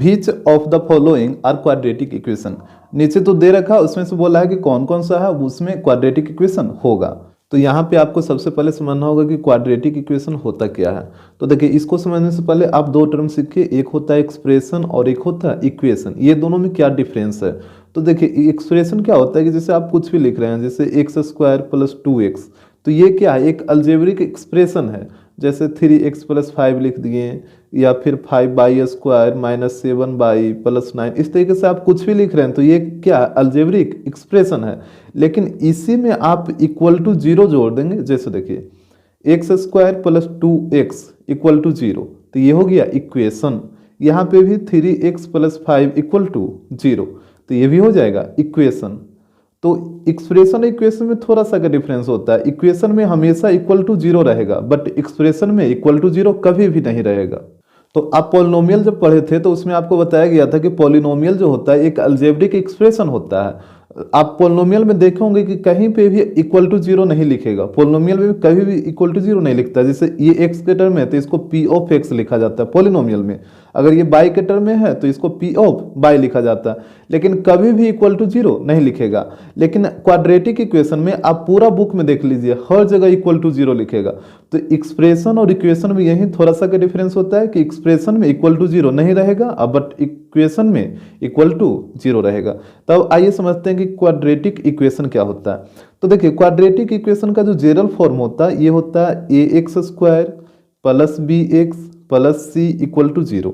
Which of the following are quadratic equation. नीचे तो दे रखा, उसमें से बोला है कि कौन कौन सा है उसमें क्वाड्रेटिक इक्वेशन होगा। तो यहाँ पे आपको सबसे पहले समझना होगा कि क्वाड्रेटिक इक्वेशन होता क्या है। तो देखिए, इसको समझने से पहले आप दो टर्म सीखिए, एक होता है एक्सप्रेशन और एक होता है इक्वेशन। ये दोनों में क्या डिफरेंस है? तो देखिए, एक्सप्रेशन क्या होता है कि जैसे आप कुछ भी लिख रहे हैं, जैसे एक्स स्क्वायर प्लस 2x, तो ये क्या है? एक अलजेब्रिक एक्सप्रेशन है। जैसे 3x प्लस 5 लिख दिए, या फिर 5y² माइनस 7y प्लस 9, इस तरीके से आप कुछ भी लिख रहे हैं तो ये क्या है? अलजेब्रिक एक्सप्रेशन है। लेकिन इसी में आप इक्वल टू 0 जोड़ देंगे। जैसे देखिए, x² plus 2x equal to 0, तो ये हो गया इक्वेशन। यहाँ पे भी 3x प्लस 5 इक्वल टू 0, तो ये भी हो जाएगा इक्वेशन। तो एक्सप्रेशन इक्वेशन में थोड़ा सा का डिफरेंस होता है। इक्वेशन में हमेशा इक्वल टू 0 रहेगा, बट एक्सप्रेशन में इक्वल टू 0 कभी भी नहीं रहेगा। तो आप पॉलिनोमियल जब पढ़े थे तो उसमें आपको बताया गया था कि पॉलिनोमियल जो होता है एक अलजेब्रिक एक्सप्रेशन होता है। आप पॉलिनोमियल में देखे होंगे कि कहीं पे भी इक्वल टू 0 नहीं लिखेगा। पॉलिनोमियल में कभी भी इक्वल टू 0 नहीं लिखता। जैसे ये x के टर्म है तो इसको p ऑफ x लिखा जाता है पॉलिनोमियल में। अगर ये y के टर्म में है तो इसको p ऑफ y लिखा जाता है, लेकिन कभी भी इक्वल टू 0 नहीं लिखेगा। लेकिन क्वाड्रेटिक इक्वेशन में आप पूरा बुक में देख लीजिए, हर जगह इक्वल टू 0 लिखेगा। तो एक्सप्रेशन और इक्वेशन में यही थोड़ा सा का डिफरेंस होता है कि एक्सप्रेशन में इक्वल टू 0 नहीं रहेगा, बट इक्वेशन में इक्वल टू 0 रहेगा। तब आइए समझते हैं कि क्वाड्रेटिक इक्वेशन क्या होता है। तो देखिए, क्वाड्रेटिक इक्वेशन का जो जनरल फॉर्म होता है ये होता है ax² plus bx plus c equal to 0।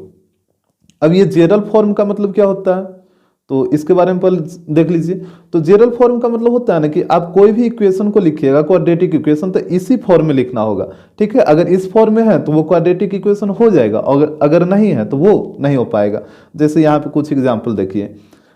अब ये जनरल फॉर्म का मतलब क्या होता है, तो इसके बारे में पहले देख लीजिए। तो जनरल फॉर्म का मतलब होता है ना कि आप कोई भी इक्वेशन को लिखिएगा क्वाड्रेटिक इक्वेशन, तो इसी फॉर्म में लिखना होगा। ठीक है, अगर इस फॉर्म में है तो वो क्वाड्रेटिक इक्वेशन हो जाएगा, और अगर नहीं है तो वो नहीं हो पाएगा। जैसे यहाँ पे कुछ एग्जाम्पल देखिए,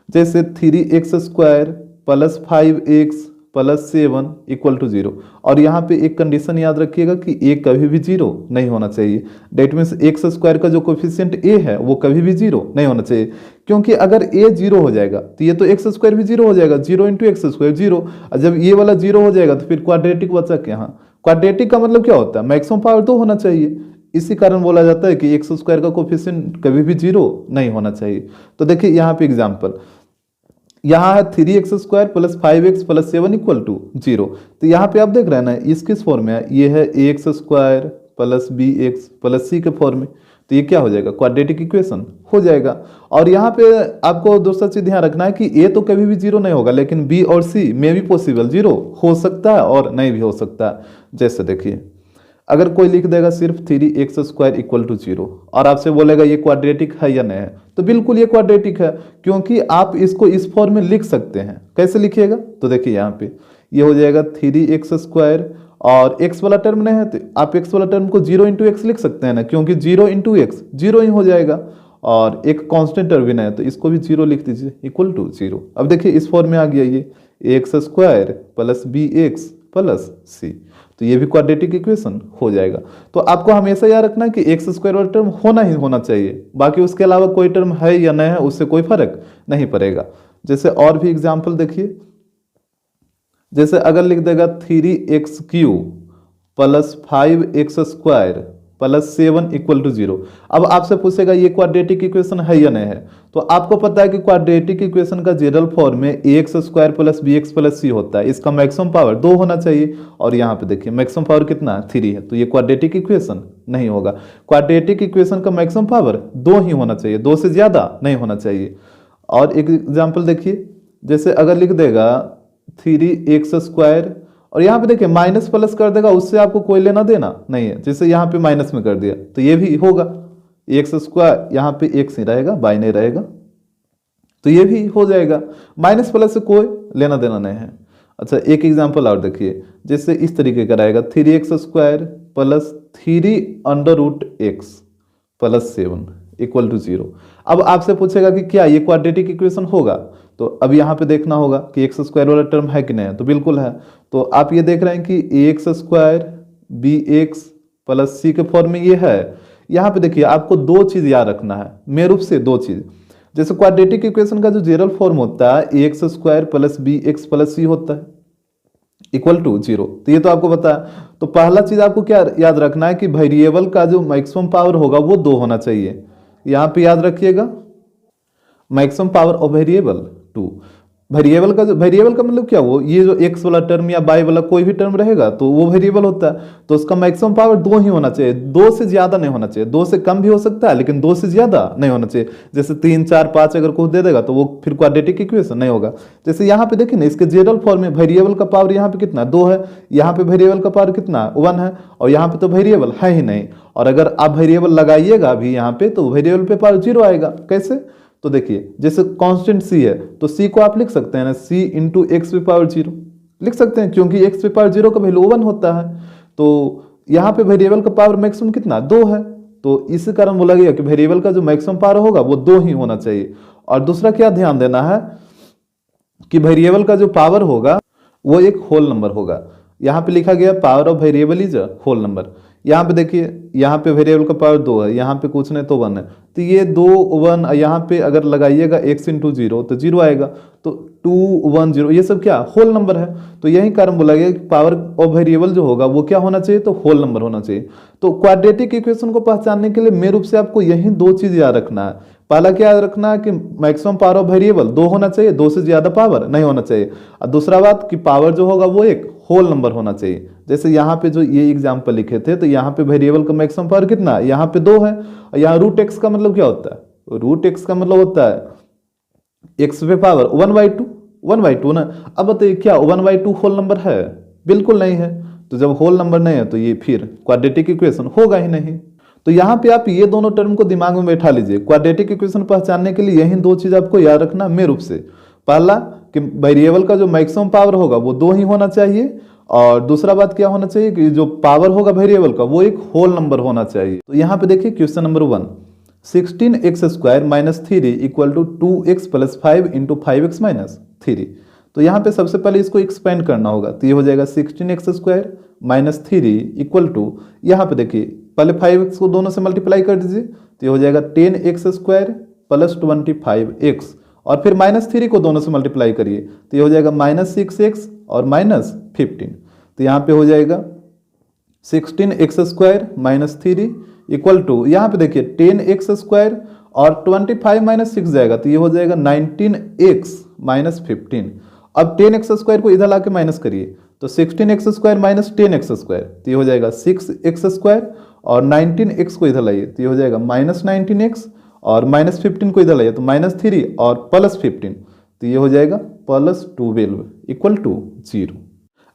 जैसे 3x² plus 5x plus 7 equal to 0। और यहाँ पे एक कंडीशन याद रखिएगा कि a कभी भी 0 नहीं होना चाहिए। डेट मीन्स x² का जो कोफिशिएंट a है वो कभी भी 0 नहीं होना चाहिए, क्योंकि अगर a 0 हो जाएगा तो ये तो x² भी 0 हो जाएगा, 0 इंटू x² 0। और जब ये वाला 0 हो जाएगा तो फिर क्वाड्रेटिक बचा क्या? हाँ, क्वाड्रेटिक का मतलब क्या होता है? मैक्सिमम पावर 2 होना चाहिए। इसी कारण बोला जाता है कि x² का कोफिशिएंट कभी भी 0 नहीं होना चाहिए। तो देखिए यहाँ पे एग्जाम्पल, यहाँ है 3x² plus 5x plus 7 equal to 0। तो यहाँ पे आप देख रहे हैं ना, इस किस फॉर्म में है? ये है ax² plus bx plus c के फॉर्म में। तो ये क्या हो जाएगा? क्वाड्रेटिक इक्वेशन हो जाएगा। और यहाँ पे आपको दूसरा चीज ध्यान रखना है कि a तो कभी भी 0 नहीं होगा, लेकिन b और c में भी पॉसिबल 0 हो सकता है और नहीं भी हो सकता है। जैसे देखिए, अगर कोई लिख देगा सिर्फ 3x² इक्वल टू 0 और आपसे बोलेगा ये क्वाड्रेटिक है या नहीं है, तो बिल्कुल ये क्वाड्रेटिक है, क्योंकि आप इसको इस फॉर्म में लिख सकते हैं। कैसे लिखिएगा? तो देखिए यहाँ पे ये हो जाएगा 3x² और x वाला टर्म नहीं है तो आप x वाला टर्म को 0 इंटू x लिख सकते हैं ना, क्योंकि 0 इंटू x 0 ही हो जाएगा। और एक कांस्टेंट टर्म भी नहीं है तो इसको भी 0 लिख दीजिए इक्वल टू 0। अब देखिए इस फॉर्म में आ गया ये ax² plus bx plus c, तो ये भी क्वाड्रेटिक इक्वेशन हो जाएगा। तो आपको हमेशा याद रखना है कि x² वाला टर्म होना ही होना चाहिए, बाकी उसके अलावा कोई टर्म है या नहीं है उससे कोई फर्क नहीं पड़ेगा। जैसे और भी एग्जाम्पल देखिए, जैसे अगर लिख देगा 3x³ plus 5x² plus 7 equal to 0। अब आपसे पूछेगा ये क्वाड्रेटिक इक्वेशन है या नहीं है, तो आपको पता है कि क्वाड्रेटिक इक्वेशन का जनरल फॉर्म में ax² plus bx plus c होता है। इसका मैक्सिमम पावर 2 होना चाहिए, और यहाँ पे देखिए मैक्सिमम पावर कितना है? 3 है, तो ये क्वाड्रेटिक इक्वेशन नहीं होगा। क्वाड्रेटिक इक्वेशन का मैक्सिमम पावर 2 ही होना चाहिए, 2 से ज्यादा नहीं होना चाहिए। और एक एग्जाम्पल देखिए, जैसे अगर लिख देगा 3x² और यहाँ पे देखिए माइनस प्लस कर देगा, उससे आपको कोई लेना देना नहीं है। जैसे यहाँ पे माइनस में कर दिया तो ये भी होगा x², यहाँ पे x ही रहेगा, y नहीं रहेगा, तो ये भी हो जाएगा। माइनस प्लस से कोई लेना देना नहीं है। अच्छा, एक एग्जांपल और देखिए, जैसे इस तरीके का रहेगा 3x² plus 3√x plus 7 equal to 0। अब आपसे पूछेगा कि क्या ये क्वाड्रेटिक इक्वेशन होगा, तो अब यहाँ पे देखना होगा कि x² वाला टर्म है कि नहीं है, तो बिल्कुल है। तो आप ये देख रहे हैं कि ax² bx प्लस c के फॉर्म में ये है। यहाँ पे देखिए आपको 2 चीज याद रखना है, मेन रूप से 2 चीज। जैसे क्वाड्रेटिक इक्वेशन का जो जनरल फॉर्म होता है ax² plus bx plus c होता है इक्वल टू 0, तो ये तो आपको पता है। तो पहला चीज आपको क्या याद रखना है कि वेरिएबल का जो मैक्सिमम पावर होगा वो 2 होना चाहिए। यहाँ पे याद रखिएगा maximum power of variable 2। Variable का मतलब क्या, वो ये जो x वाला टर्म या y वाला कोई भी टर्म रहेगा तो वो वेरिएबल होता है, तो उसका मैक्सिमम पावर 2 ही होना चाहिए, 2 से ज्यादा नहीं होना चाहिए। 2 से कम भी हो सकता है लेकिन 2 से ज्यादा नहीं होना चाहिए। जैसे 3 4 5 अगर कुछ दे देगा तो वो फिर क्वाड्रेटिक इक्वेशन नहीं होगा। जैसे यहाँ पे देखिए ना, इसके जनरल फॉर्म में वेरिएबल का पावर यहाँ पे कितना 2 है, यहाँ पे वेरिएबल का पावर कितना 1 है, और यहाँ पे तो वेरिएबल है ही नहीं। और अगर आप वेरिएबल लगाइएगा अभी यहाँ पे तो वेरिएबल पे पावर 0 आएगा। कैसे, तो देखिए जैसे कांस्टेंट c है तो c को आप लिख सकते हैं ना, c इंटू एक्स पे पावर 0 लिख सकते हैं, क्योंकि x पे पावर 0 का वैल्यू 1 होता है। तो यहाँ पे वेरिएबल का पावर मैक्सिमम कितना 2 है, तो इसी कारण बोला गया कि वेरिएबल का जो मैक्सिमम पावर होगा वो 2 ही होना चाहिए। और दूसरा क्या ध्यान देना है कि वेरिएबल का जो पावर होगा वो एक होल नंबर होगा। यहाँ पे लिखा गया power of variable is a whole number. यहाँ पे देखिए, यहाँ पे वेरिएबल का पावर 2 है, यहाँ पे कुछ नहीं तो 1 है, तो ये 2 1 यहाँ पे अगर लगाइएगा x इंटू 0 तो 0 आएगा, तो 2 1 0 ये सब क्या होल नंबर है। तो यही कारण बोला गया कि पावर ऑफ वेरिएबल जो होगा वो क्या होना चाहिए, तो होल नंबर होना चाहिए। तो क्वाड्रेटिक इक्वेशन को पहचानने के लिए मेन रूप से आपको यही 2 चीज याद रखना है। पहला क्या याद रखना है कि मैक्सिमम पावर ऑफ वेरिएबल 2 होना चाहिए, 2 से ज्यादा पावर नहीं होना चाहिए। और दूसरा बात कि पावर जो होगा वो एक होल नंबर होना चाहिए। जैसे यहाँ पे जो ये एग्जाम्पल लिखे थे तो यहाँ पे वेरिएबल का मैक्सिमम पावर कितना है, यहाँ पे 2 है, और यहाँ रूट एक्स का मतलब क्या होता है, रूट एक्स का मतलब होता है एक्स पे पावर 1/2 ना। अब बताइए क्या 1/2 होल नंबर है, बिल्कुल नहीं है। तो जब होल नंबर नहीं है तो ये फिर क्वाड्रेटिक इक्वेशन होगा ही नहीं। तो यहाँ पे आप ये दोनों टर्म को दिमाग में बैठा लीजिए। क्वाड्रेटिक इक्वेशन पहचानने के लिए यही 2 चीज आपको याद रखना मेन रूप से। पहला कि वेरिएबल का जो मैक्सिमम पावर होगा वो 2 ही होना चाहिए, और दूसरा बात क्या होना चाहिए कि जो पावर होगा वेरिएबल का वो एक होल नंबर होना चाहिए। तो यहाँ पे देखिए question number 1, 16x² minus 3 equal to 2x plus 5 into 5x minus 3। तो यहाँ पे सबसे पहले इसको एक्सपेंड करना होगा, तो ये हो जाएगा 16x² माइनस 3 इक्वल टू, यहाँ पे देखिए पहले 5x को दोनों से मल्टीप्लाई कर दीजिए, तो ये हो जाएगा 10x² प्लस 25x, और फिर माइनस 3 को दोनों से मल्टीप्लाई करिए तो ये हो जाएगा माइनस 6x और माइनस 15। तो यहाँ पे हो जाएगा 16x² माइनस 3 इक्वल टू, यहाँ पे देखिए 10x² और 25 माइनस 6 जाएगा तो ये हो जाएगा 19x माइनस 15। अब 10x² को इधर लाके माइनस करिए तो 16x² माइनस 10x², तो ये हो जाएगा 6x² और 19x को इधर लाइए तो ये हो जाएगा माइनस 19x, और माइनस 15 को इधर लाइए तो माइनस 3 और प्लस 15, तो ये हो जाएगा प्लस 12 इक्वल टू 0।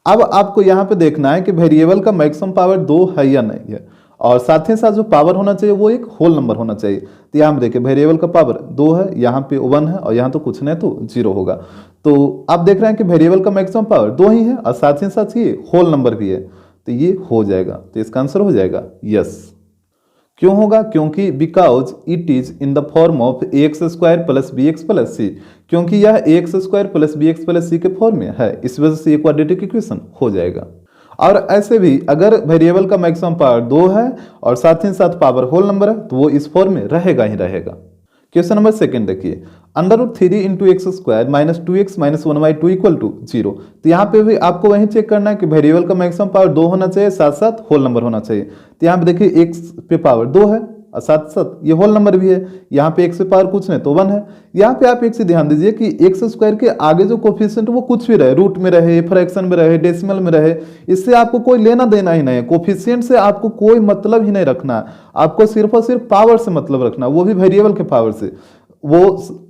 अब आपको यहाँ पे देखना है कि वेरिएबल का मैक्सिमम पावर 2 है या नहीं है, और साथ ही साथ जो पावर होना चाहिए वो एक होल नंबर होना चाहिए। तो यहाँ पे देखिए वेरिएबल का पावर 2 है, यहाँ पे 1 है, और यहाँ तो कुछ नहीं तो 0 होगा। तो आप देख रहे हैं कि वेरिएबल का मैक्सिमम पावर 2 ही है, और साथ ही साथ ये होल नंबर भी है, तो ये हो जाएगा। तो इसका आंसर हो जाएगा यस। क्यों होगा, क्योंकि because it is in the form of ax² plus bx plus c, क्योंकि यह ax² plus bx plus c के फॉर्म में है, इस वजह से ये क्वाड्रेटिक इक्वेशन हो जाएगा। और ऐसे भी अगर वेरिएबल का मैक्सिमम पावर 2 है और साथ ही साथ पावर होल नंबर है तो वो इस फॉर्म में रहेगा ही रहेगा। क्वेश्चन नंबर 2 देखिए, √3 into x² minus 2x minus 1/2 equal to 0। तो यहाँ पे भी आपको वही चेक करना है कि वेरिएबल का मैक्सिमम पावर 2 होना चाहिए, साथ साथ होल नंबर होना चाहिए। तो यहाँ पे देखिए x पे पावर 2 है और साथ साथ ये होल नंबर भी है, यहाँ पे x पे पावर कुछ नहीं तो 1 है। यहाँ पे आप एक चीज ध्यान दीजिए कि x² के आगे जो कोफिशिएंट वो कुछ भी रहे, रूट में रहे, फ्रैक्शन में रहे, डेसिमल में रहे, इससे आपको कोई लेना देना ही नहीं है। कोफिशिएंट से आपको कोई मतलब ही नहीं रखना है, आपको सिर्फ और सिर्फ पावर से मतलब रखना है, वो भी वेरिएबल के पावर से। वो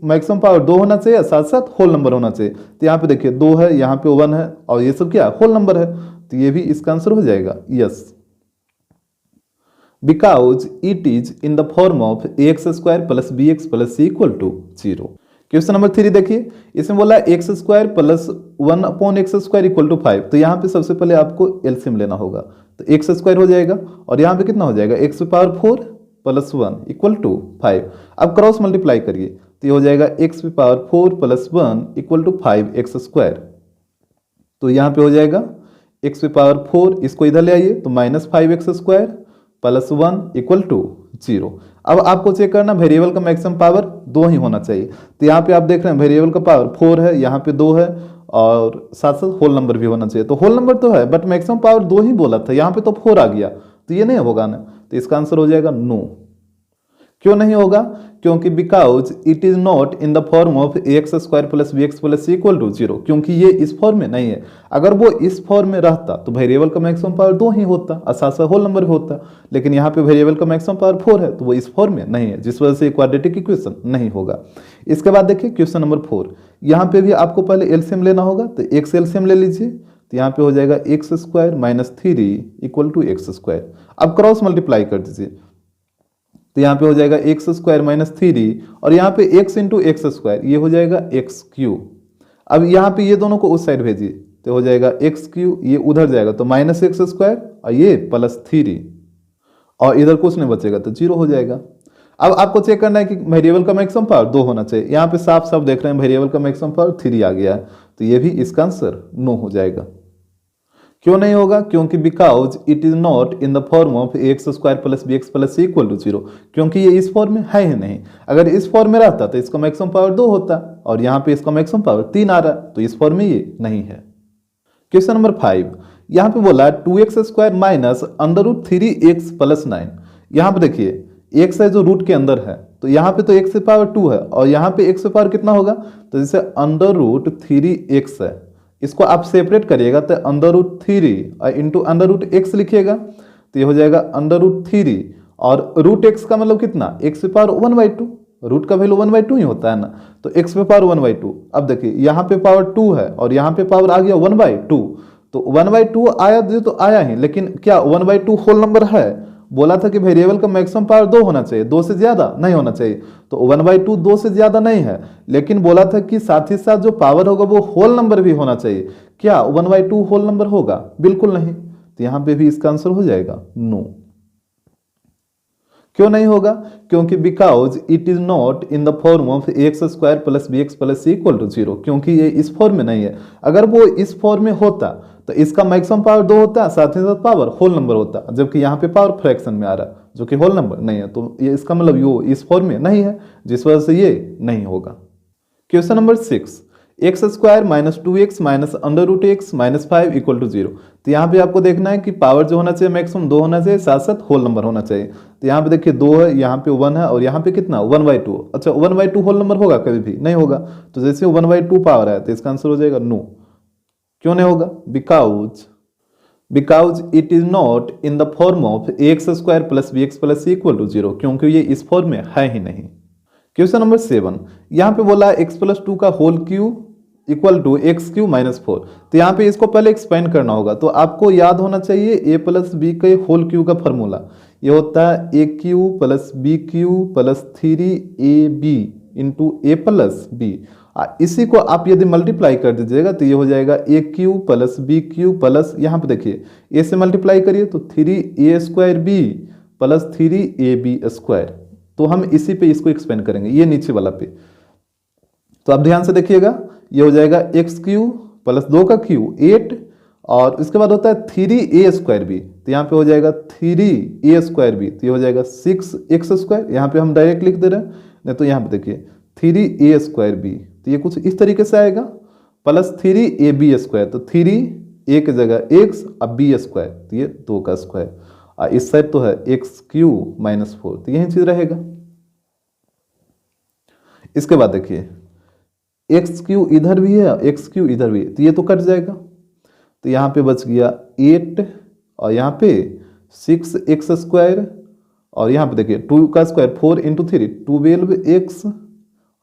मैक्सिमम पावर 2 होना चाहिए, साथ साथ होल नंबर होना चाहिए। तो यहाँ पे देखिए 2 है, यहाँ पे 1 है, और ये सब क्या होल नंबर है, तो ये भी इसका आंसर हो जाएगा yes. Because it is in the form of ax² plus bx plus c equal to 0। Question number 3 देखिए, इसमें बोला x² plus 1/x² equal to 5। तो यहाँ पे सबसे पहले आपको एलसीएम लेना होगा, तो x² हो जाएगा, और यहाँ पे कितना हो जाएगा x पे पावर 4 प्लस 1 इक्वल टू 5। अब क्रॉस मल्टीप्लाई करिए तो ये हो जाएगा x पे power 4 plus 1 equal to 5x²। तो यहाँ पे हो जाएगा x पे पावर 4, इसको इधर ले आइए तो minus 5x² plus 1 equal to 0। अब आपको चेक करना वेरिएबल का मैक्सिमम पावर 2 ही होना चाहिए। तो यहाँ पे आप देख रहे हैं वेरिएबल का पावर 4 है, यहाँ पे 2 है, और साथ साथ होल नंबर भी होना चाहिए। तो होल नंबर तो है बट मैक्सिमम पावर 2 ही बोला था, यहाँ पे तो 4 आ गया, तो ये नहीं होगा ना, तो इसका आंसर हो जाएगा नो। क्यों नहीं होगा? क्योंकि because it is not in the form of x square plus b x plus c equal to 0, क्योंकि ये इस फॉर्म में नहीं है। अगर वो इस फॉर्म में रहता तो वेरिएबल का मैक्सिमम पावर 2 ही होता और साथ साथ होल नंबर भी होता, लेकिन यहाँ पे वेरिएबल का मैक्सिमम पावर 4 है, तो वो इस फॉर्म में नहीं है, जिस वजह से क्वाड्रेटिक इक्वेशन नहीं होगा। इसके बाद देखिए क्वेश्चन नंबर 4, यहाँ पे भी आपको पहले एलसीएम लेना होगा, तो एक्स एलसीएम ले लीजिए, तो यहाँ पे हो जाएगा x square minus 3 equal to x square. अब क्रॉस मल्टीप्लाई कर दीजिए, तो यहाँ पे हो जाएगा एक्स स्क्वायर माइनस 3 और यहाँ पे एक्स इंटू एक्स स्क्वायर, ये हो जाएगा एक्स क्यू। अब यहाँ पे ये दोनों को उस साइड भेजिए, तो हो जाएगा एक्स क्यू, ये उधर जाएगा तो माइनस एक्स स्क्वायर और ये प्लस 3 और इधर कुछ नहीं बचेगा तो 0 हो जाएगा। अब आपको चेक करना है कि वेरिएबल का मैक्सिमम पावर 2 होना चाहिए। यहाँ पे साफ साफ देख रहे हैं वेरिएबल का मैक्सिमम पावर 3 आ गया है, तो ये भी इसका आंसर नो हो जाएगा। क्यों नहीं होगा? क्योंकि because it is not in the form of x square plus b x plus c equal to 0, क्योंकि ये इस फॉर्म में है ही नहीं। अगर इस फॉर्म में रहता तो इसका मैक्सिमम पावर 2 होता और यहाँ पे इसका मैक्सिमम पावर 3 आ रहा, तो इस फॉर्म में ये नहीं है। क्वेश्चन नंबर 5, यहाँ पे बोला 2x square minus under root 3x plus 9। यहाँ पे देखिए x है जो रूट के अंदर है, तो यहाँ पे तो x से पावर 2 है और यहाँ पे x से पावर कितना होगा, तो जैसे अंडर रूट 3x है, इसको आप सेपरेट करिएगा तो under root 3 into under root x लिखिएगा, तो ये हो जाएगा अंडर रूट 3 और रूट एक्स का मतलब कितना, एक्स पे पावर 1/2, रूट का वैल्यू 1/2 ही होता है ना, तो एक्स पे पावर 1/2। अब देखिए यहाँ पे पावर 2 है और यहाँ पे पावर आ गया 1/2, तो 1/2 आया तो आया ही, लेकिन क्या 1/2 होल नंबर है? बोला था कि वेरिएबल का मैक्सिमम पावर 2 होना चाहिए, 2 से ज्यादा नहीं होना चाहिए, तो 1/2 2 से ज्यादा नहीं है, लेकिन बोला था कि साथ ही साथ जो पावर होगा वो होल नंबर भी होना चाहिए। क्या 1/2 होल नंबर होगा? बिल्कुल नहीं, तो यहां पे भी इसका आंसर हो जाएगा नो। क्यों नहीं होगा? क्योंकि because it is not in the form of x square plus b x plus c equal to 0, क्योंकि ये इस फॉर्म में नहीं है। अगर वो इस फॉर्म में होता तो इसका मैक्सिमम पावर 2 होता, साथ ही साथ पावर होल नंबर होता, जबकि यहाँ पे पावर फ्रैक्शन में आ रहा है जो कि होल नंबर नहीं है, तो ये इसका मतलब यो इस फॉर्म में नहीं है, जिस वजह से ये नहीं होगा। Question number 6, x square minus 2x minus under root x minus 5 equal to 0। तो यहाँ पे आपको देखना है कि पावर जो होना चाहिए मैक्सिमम 2 होना चाहिए, साथ साथ होल नंबर होना चाहिए। तो यहाँ पे देखिए 2 है, यहाँ पे 1 है और यहाँ पे कितना 1/2। अच्छा 1/2 होल नंबर होगा? कभी भी नहीं होगा, तो जैसे 1/2 पावर है तो इसका आंसर हो जाएगा नो। क्यों नहीं होगा? Because it is not in the form of x square plus b x plus c equal to 0, क्योंकि ये इस फॉर्म में है ही नहीं। क्वेश्चन नंबर 7, यहाँ पे बोला x प्लस 2 का whole cube equal to x cube minus 4। तो यहाँ पे इसको पहले एक्सपेंड करना होगा, तो आपको याद होना चाहिए a प्लस बी के होल क्यू का फॉर्मूला, ये होता है a cube plus b cube plus 3ab into a plus b. इसी को आप यदि मल्टीप्लाई कर दीजिएगा तो ये हो जाएगा a cube plus b cube plus, यहाँ पे देखिए ए से मल्टीप्लाई करिए तो 3a² B plus 3ab square, तो हम इसी पे इसको एक्सपेंड करेंगे, ये नीचे वाला पे। तो आप ध्यान से देखिएगा, ये हो जाएगा एक्स क्यू प्लस 2 का क्यू 8 और इसके बाद होता है 3a² बी, तो यहाँ पे हो जाएगा 3a² बी, तो ये हो जाएगा 6x²। यहाँ पे हम डायरेक्ट लिख दे रहे हैं, नहीं तो यहाँ पे देखिए 3a² बी, तो ये कुछ इस तरीके से आएगा, प्लस 3ab², तो 3 a की जगह x अब b², तो ये 2 का स्क्वायर, और इस साइड तो है x³ माइनस 4, तो यही चीज रहेगा। इसके बाद देखिए x³ इधर भी है x³ इधर भी है, तो ये तो कट जाएगा, तो यहाँ पे बच गया 8 और यहाँ पे 6x² और यहाँ पे देखिए 2 का स्क्वायर 4 इंटू 3 12x,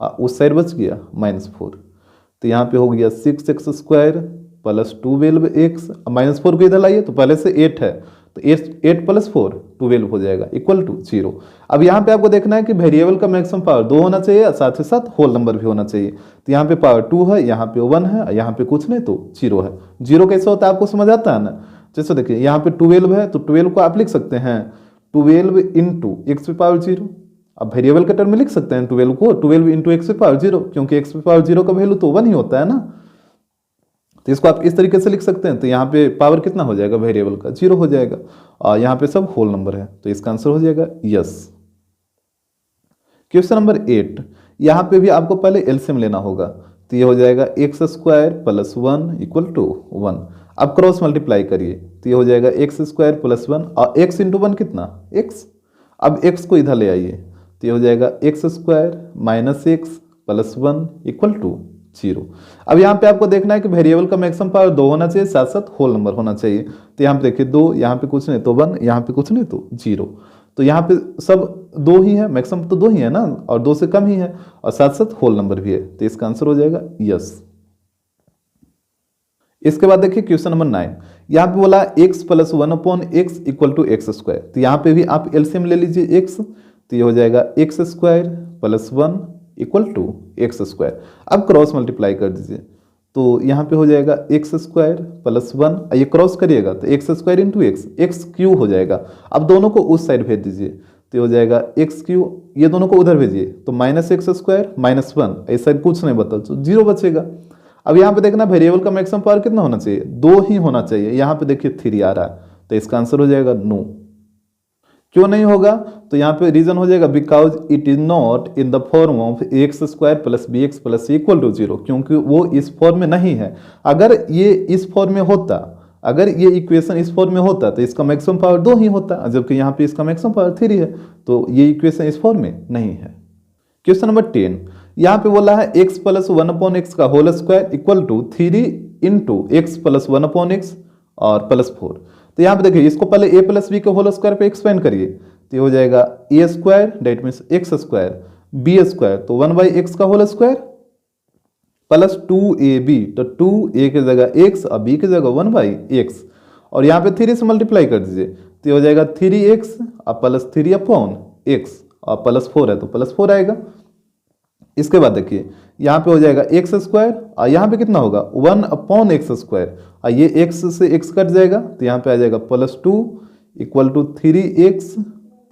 उस साइड बच गया -4, तो यहाँ पे हो गया 6x² प्लस 12x, -4 को इधर लाइए तो पहले से 8 है, तो 8 प्लस 4 12 हो जाएगा इक्वल टू 0। अब यहाँ पे आपको देखना है कि वेरिएबल का मैक्सिमम पावर 2 होना चाहिए, साथ ही साथ होल नंबर भी होना चाहिए। तो यहाँ पे पावर 2 है, यहाँ पे 1 है, यहाँ पे कुछ नहीं तो 0 है। 0 कैसे होता है आपको समझ आता है ना? जैसे देखिए यहाँ पे 12 है, तो 12 को आप लिख सकते हैं 12 इंटू एक्स पे पावर 0। अब वेरिएबल के टर्म में लिख सकते हैं 12 को 12 इंटू एक्स पे पावर 0, क्योंकि एक्स पे पावर 0 का वैल्यू तो 1 ही होता है ना, तो इसको आप इस तरीके से लिख सकते हैं। तो यहाँ पे पावर कितना हो जाएगा वेरिएबल का? 0 हो जाएगा, और यहाँ पे सब होल नंबर है, तो इसका आंसर हो जाएगा यस। क्वेश्चन नंबर 8, यहाँ पे भी आपको पहले एलसीएम लेना होगा, तो ये हो जाएगा x² प्लस 1 इक्वल टू 1। अब क्रॉस मल्टीप्लाई करिए, तो ये हो जाएगा x² प्लस 1 और x इंटू 1 कितना x। अब x को इधर ले आइए, तो ये हो जाएगा x square minus x plus 1 equal to 0। अब यहाँ पे आपको देखना है कि वेरिएबल का मैक्सिमम पावर 2 होना चाहिए, साथ साथ होल नंबर होना चाहिए। तो यहाँ पे देखिए 2, यहाँ पे कुछ नहीं तो 1, यहाँ पे कुछ नहीं तो 0। तो यहाँ पे सब 2 ही है, मैक्सिमम तो 2 ही है ना, और 2 से कम ही है, और साथ साथ होल नंबर भी है। तो इसका आंसर हो जाएगा यस। इसके बाद देखिए क्वेश्चन नंबर 9। यहाँ पे बोला x plus 1/x equal to x square. तो यहाँ पे भी आप एलसीएम ले लीजिए x, तो ये हो जाएगा x square plus 1 equal to x square. अब क्रॉस मल्टीप्लाई कर दीजिए, तो यहाँ पे हो जाएगा एक्स स्क्वायर प्लस 1, ये क्रॉस करिएगा तो x square into x Q हो जाएगा। अब दोनों को उस साइड भेज दीजिए, तो ये हो जाएगा एक्स क्यू, ये दोनों को उधर भेजिए तो माइनस एक्स स्क्वायर माइनस 1, इस साइड कुछ नहीं बता तो 0 बचेगा। अब यहाँ पे देखना वेरिएबल का मैक्सिमम पावर कितना होना चाहिए, 2 ही होना चाहिए। यहाँ पे देखिए 3 आ रहा है, तो इसका आंसर हो जाएगा नो। क्यों नहीं होगा, तो यहाँ पे रीजन हो जाएगा because it is not in the form of x square plus b x plus equal to 0, क्योंकि वो इस फॉर्म में नहीं है। अगर ये इस फॉर्म में होता, अगर ये इक्वेशन इस फॉर्म में होता तो इसका मैक्सिमम पावर 2 ही होता, जबकि यहाँ पे इसका मैक्सिमम पावर 3 है, तो ये इक्वेशन इस फॉर्म में नहीं है। Question number 10। यहाँ पे बोला है x प्लस 1/x का whole square equal to 3 into x plus 1/x और प्लस 4। तो यहाँ पे देखिए इसको पहले a प्लस बी के होल स्क्वायर पे एक्सपेंड करिए, तो ये हो जाएगा a square that means x square b square तो 1/x का होल स्क्वायर प्लस 2ab, तो 2a की जगह x और b की जगह 1/x, और यहाँ पे 3 से मल्टीप्लाई कर दीजिए, तो ये हो जाएगा 3x और प्लस 3/x और प्लस 4 है तो प्लस 4 आएगा। इसके बाद देखिए यहाँ पे हो जाएगा एक्स स्क्वायर और यहाँ पे कितना होगा 1/x स्क्वायर, और ये x से x कट जाएगा तो यहाँ पे आ जाएगा plus 2 equal to 3x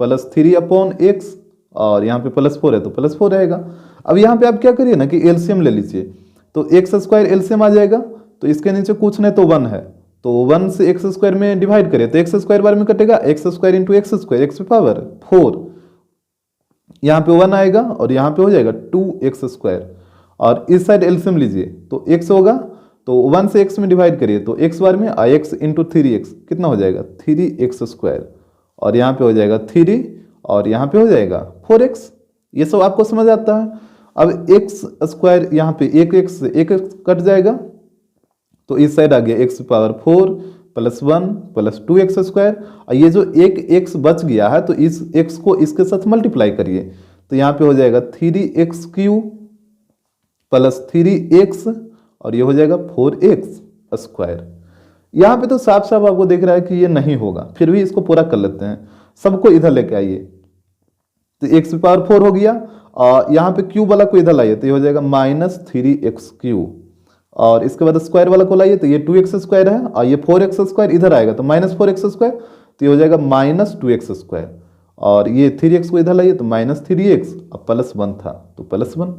plus 3/x, और यहाँ पे प्लस 4 है तो प्लस 4 रहेगा। अब यहाँ पे आप क्या करिए ना कि एलसीएम ले लीजिए, तो एक्स स्क्वायर एलसीएम आ जाएगा, तो इसके नीचे कुछ नहीं तो 1 है, तो 1 से एक्स स्क्वायर में डिवाइड करिए तो एक्स स्क्वायर बार में कटेगा, x square into x square, x power 4, यहाँ पे 1 आएगा और यहाँ पे हो जाएगा 2x स्क्वायर, और इस साइड एलसीएम लीजिए तो x होगा, तो 1 से x में डिवाइड करिए तो x बार में x इंटू 3x कितना हो जाएगा 3x स्क्वायर, और यहाँ पे हो जाएगा 3 और यहाँ पे हो जाएगा 4x। ये सब आपको समझ आता है। अब x स्क्वायर यहाँ पे एक x से एक कट जाएगा, तो इस साइड आ गया x power 4 plus 1 plus 2x square, और ये जो एक x बच गया है तो इस x को इसके साथ मल्टीप्लाई करिए, तो यहाँ पे हो जाएगा 3x क्यू प्लस 3x, और ये हो जाएगा 4x स्क्वायर। यहाँ पे तो साफ साफ आपको दिख रहा है कि ये नहीं होगा, फिर भी इसको पूरा कर लेते हैं। सबको इधर लेके आइए, तो x पावर 4 हो गया, और यहाँ पे क्यू वाला को इधर लाइए तो ये हो जाएगा -3x क्यू, और इसके बाद स्क्वायर वाला को लाइए तो ये 2x स्क्वायर है, और ये 4x स्क्वायर इधर आएगा तो -4x स्क्वायर, तो ये हो जाएगा -2x स्क्वायर, और ये 3x को इधर लाइए तो -3x, अब प्लस 1 था तो प्लस 1,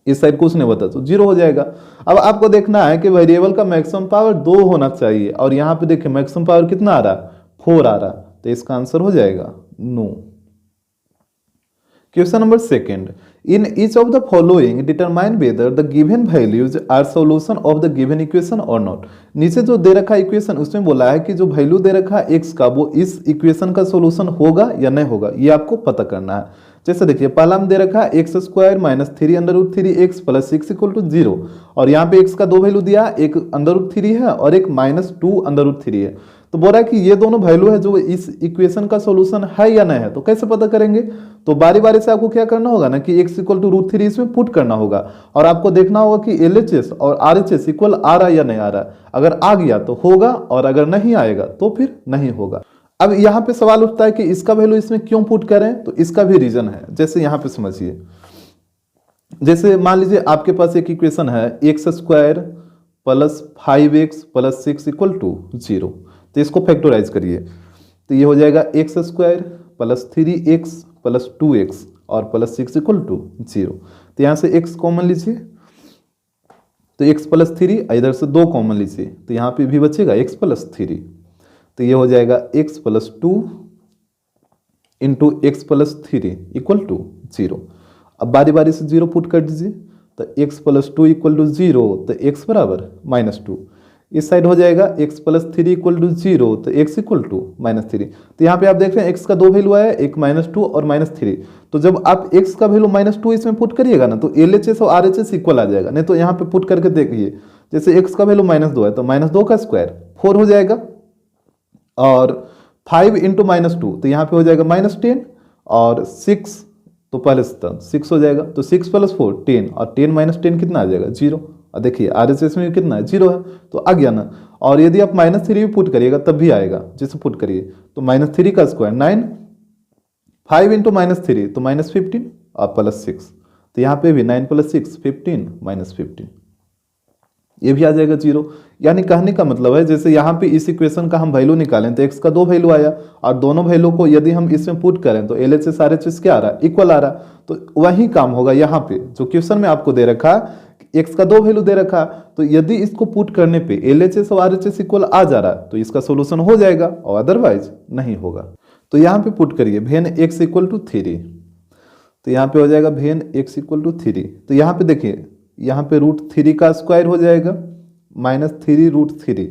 इस साइड कुछ नहीं बता तो 0 हो जाएगा। अब आपको देखना है कि वेरिएबल का मैक्सिमम पावर 2 होना चाहिए, और यहाँ पे देखिए मैक्सिमम पावर कितना आ रहा है 4 आ रहा, तो इसका आंसर हो जाएगा no. Question number 2। In each of the following determine whether the given values are solution of the given equation or not। नीचे जो दे रखा इक्वेशन उसमें बोला है कि जो वैल्यू दे रखा है x का वो इस इक्वेशन का सॉल्यूशन होगा या नहीं होगा, ये आपको पता करना है। जैसे देखिए पहला में दे रखा है x square minus 3√3x plus 6 equal to 0, और यहाँ पे x का 2 वैल्यू दिया, एक √3 है और एक -2√3 है, तो बोल रहा है कि ये दोनों वैल्यू है जो इस इक्वेशन का सॉल्यूशन है या नहीं है। तो कैसे पता करेंगे, तो बारी बारी से आपको क्या करना होगा ना कि x इक्वल टू √3 इसमें पुट करना होगा, और आपको देखना होगा कि LHS और RHS इक्वल आ रहा है या नहीं आ रहा है। अगर आ गया तो होगा, और अगर नहीं आएगा तो फिर नहीं होगा। अब यहाँ पे सवाल उठता है कि इसका वैल्यू इसमें क्यों पुट करें, तो इसका भी रीजन है। जैसे यहाँ पे समझिए, जैसे मान लीजिए आपके पास एक इक्वेशन है x square plus 5x plus 6 equal to 0, तो इसको फैक्टराइज करिए, तो ये हो जाएगा x square plus 3x plus 2x और प्लस 6 इक्वल टू 0। तो यहाँ से x कॉमन लीजिए, तो x प्लस 3, इधर से 2 कॉमन लीजिए, तो यहाँ पे भी बचेगा x प्लस 3, तो ये हो जाएगा x plus 2 into x plus 3 equal to 0। अब बारी बारी से 0 पुट कर दीजिए, तो x प्लस 2 इक्वल टू 0, तो x बराबर -2। इस साइड हो जाएगा x plus three equal to zero, तो x इक्वल टू -3। तो यहाँ पे आप देख रहे हैं x का दो वैल्यू आया, एक -2 और -3। तो जब आप x का वैल्यू -2 इसमें पुट करिएगा ना, तो LHS और RHS इक्वल आ जाएगा। नहीं तो यहाँ पे पुट करके देखिए, जैसे x का वैल्यू -2 है तो -2 का स्क्वायर 4 हो जाएगा, और 5 इंटू -2 तो यहाँ पे हो जाएगा -10, और 6 तो पहले से 6 हो जाएगा, तो 6 प्लस 4 10, और 10 माइनस 10 कितना आ जाएगा 0। और देखिए RHS में कितना है 0 है, तो आ गया ना। और यदि आप -3 भी पुट करिएगा तब भी आएगा, जैसे पुट करिए तो -3 का स्क्वायर 9, 5 इंटू -3 तो -15 और +6, तो यहाँ पे भी 9 + 6 15 -15, ये भी आ जाएगा 0। यानी कहने का मतलब है, जैसे यहाँ पे इस इक्वेशन का हम वैल्यू निकालें तो x का दो वैल्यू आया, और दोनों वैल्यू को यदि हम इसमें पुट करें तो LHS RHS क्या आ रहा है, इक्वल आ रहा है। तो वही काम होगा यहाँ पे, जो क्वेश्चन में आपको दे रखा x का दो वैल्यू दे रखा, तो यदि इसको पुट करने पे LHS और RHS इक्वल आ जा रहा है तो इसका सोल्यूशन हो जाएगा, और अदरवाइज नहीं होगा। तो यहाँ पे पुट करिए भेन x इक्वल टू 3, तो यहाँ पे हो जाएगा भेन x इक्वल टू 3। तो यहाँ पे देखिए, यहाँ पे √3 का स्क्वायर हो जाएगा -3 √3,